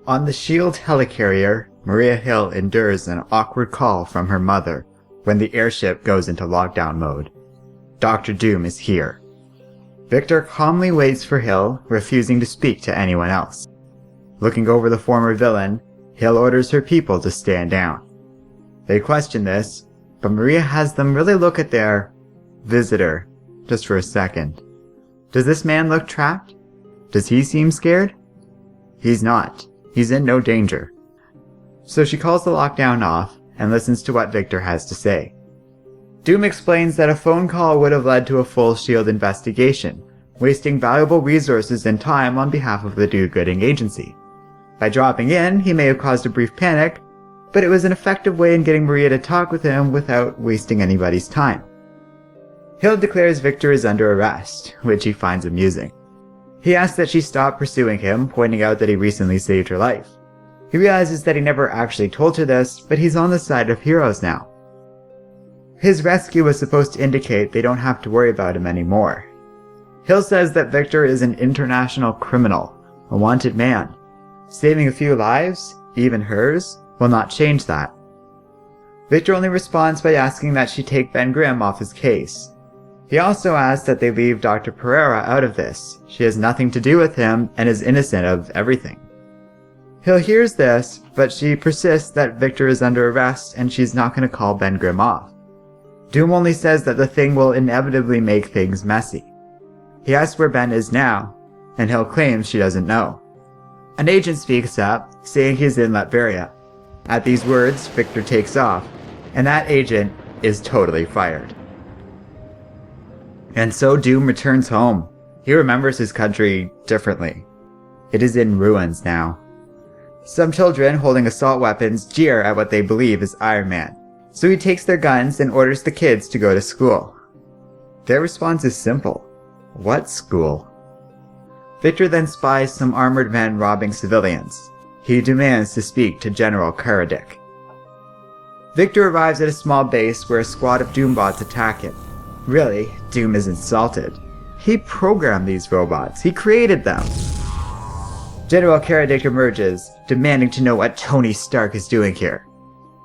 On the SHIELD helicarrier, Maria Hill endures an awkward call from her mother when the airship goes into lockdown mode. Dr. Doom is here. Victor calmly waits for Hill, refusing to speak to anyone else. Looking over the former villain, Hill orders her people to stand down. They question this, but Maria has them really look at their visitor just for a second. Does this man look trapped? Does he seem scared? He's not. He's in no danger. So she calls the lockdown off and listens to what Victor has to say. Doom explains that a phone call would have led to a full SHIELD investigation, wasting valuable resources and time on behalf of the do-gooding agency. By dropping in, he may have caused a brief panic, but it was an effective way in getting Maria to talk with him without wasting anybody's time. Hill declares Victor is under arrest, which he finds amusing. He asks that she stop pursuing him, pointing out that he recently saved her life. He realizes that he never actually told her this, but he's on the side of heroes now. His rescue was supposed to indicate they don't have to worry about him anymore. Hill says that Victor is an international criminal, a wanted man. Saving a few lives, even hers, will not change that. Victor only responds by asking that she take Ben Grimm off his case. He also asks that they leave Dr. Pereira out of this. She has nothing to do with him and is innocent of everything. Hill hears this, but she persists that Victor is under arrest and she's not going to call Ben Grimm off. Doom only says that the thing will inevitably make things messy. He asks where Ben is now, and Hill claims she doesn't know. An agent speaks up, saying he's in Latveria. At these words, Victor takes off, and that agent is totally fired. And so Doom returns home. He remembers his country differently. It is in ruins now. Some children holding assault weapons jeer at what they believe is Iron Man, so he takes their guns and orders the kids to go to school. Their response is simple. What school? Victor then spies some armored men robbing civilians. He demands to speak to General Karadik. Victor arrives at a small base where a squad of Doombots attack him. Really, Doom is insulted. He programmed these robots. He created them. General Karadik emerges, demanding to know what Tony Stark is doing here.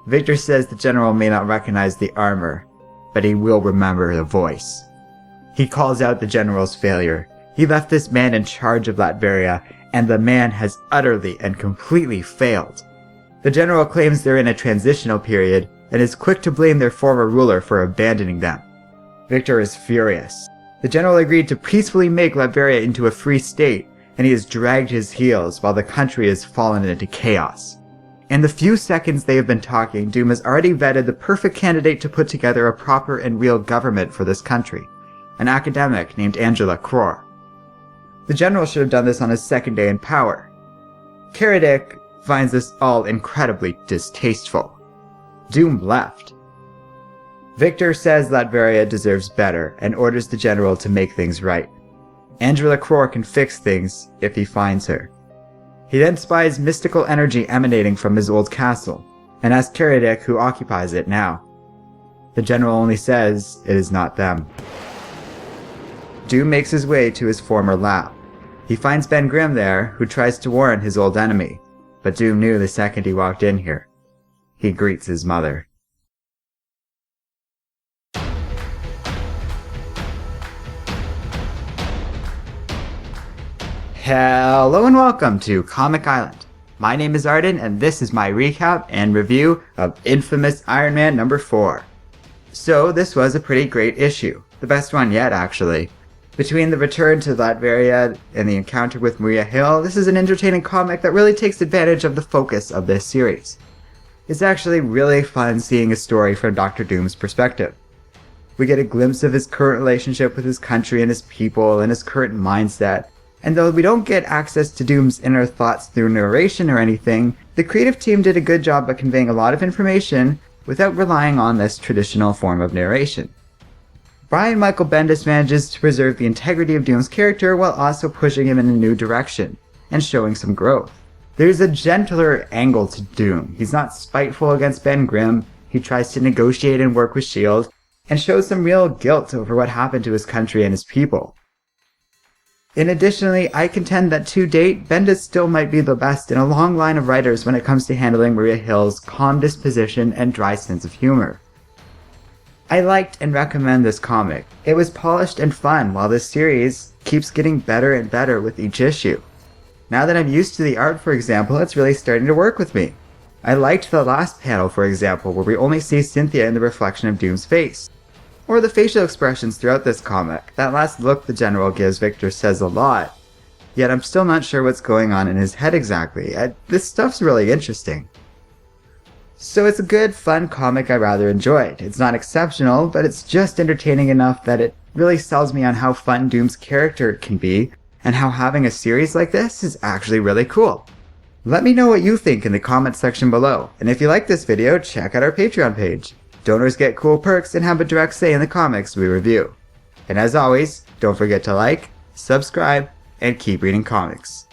Victor says the general may not recognize the armor, but he will remember the voice. He calls out the general's failure. He left this man in charge of Latveria, and the man has utterly and completely failed. The general claims they're in a transitional period, and is quick to blame their former ruler for abandoning them. Victor is furious. The general agreed to peacefully make Latveria into a free state, and he has dragged his heels while the country has fallen into chaos. In the few seconds they have been talking, Doom has already vetted the perfect candidate to put together a proper and real government for this country, an academic named Angela Cror. The general should have done this on his second day in power. Karadik finds this all incredibly distasteful. Doom left. Victor says Latveria deserves better and orders the general to make things right. Angela Cror can fix things if he finds her. He then spies mystical energy emanating from his old castle, and asks Karadik who occupies it now. The general only says it is not them. Doom makes his way to his former lab. He finds Ben Grimm there, who tries to warn his old enemy, but Doom knew the second he walked in here. He greets his mother. Hello and welcome to Comic Island. My name is Arden and this is my recap and review of Infamous Iron Man number 4. So this was a pretty great issue. The best one yet, actually. Between the return to Latveria and the encounter with Maria Hill, this is an entertaining comic that really takes advantage of the focus of this series. It's actually really fun seeing a story from Dr. Doom's perspective. We get a glimpse of his current relationship with his country and his people and his current mindset. And though we don't get access to Doom's inner thoughts through narration or anything, the creative team did a good job of conveying a lot of information without relying on this traditional form of narration. Brian Michael Bendis manages to preserve the integrity of Doom's character while also pushing him in a new direction, and showing some growth. There's a gentler angle to Doom. He's not spiteful against Ben Grimm, he tries to negotiate and work with S.H.I.E.L.D., and shows some real guilt over what happened to his country and his people. And additionally, I contend that to date, Bendis still might be the best in a long line of writers when it comes to handling Maria Hill's calm disposition and dry sense of humor. I liked and recommend this comic. It was polished and fun, while this series keeps getting better and better with each issue. Now that I'm used to the art, for example, it's really starting to work with me. I liked the last panel, for example, where we only see Cynthia in the reflection of Doom's face. Or the facial expressions throughout this comic. That last look the General gives Victor says a lot. Yet I'm still not sure what's going on in his head exactly. This stuff's really interesting. So it's a good, fun comic I rather enjoyed. It's not exceptional, but it's just entertaining enough that it really sells me on how fun Doom's character can be, and how having a series like this is actually really cool. Let me know what you think in the comments section below, and if you like this video, check out our Patreon page. Donors get cool perks and have a direct say in the comics we review. And as always, don't forget to like, subscribe, and keep reading comics.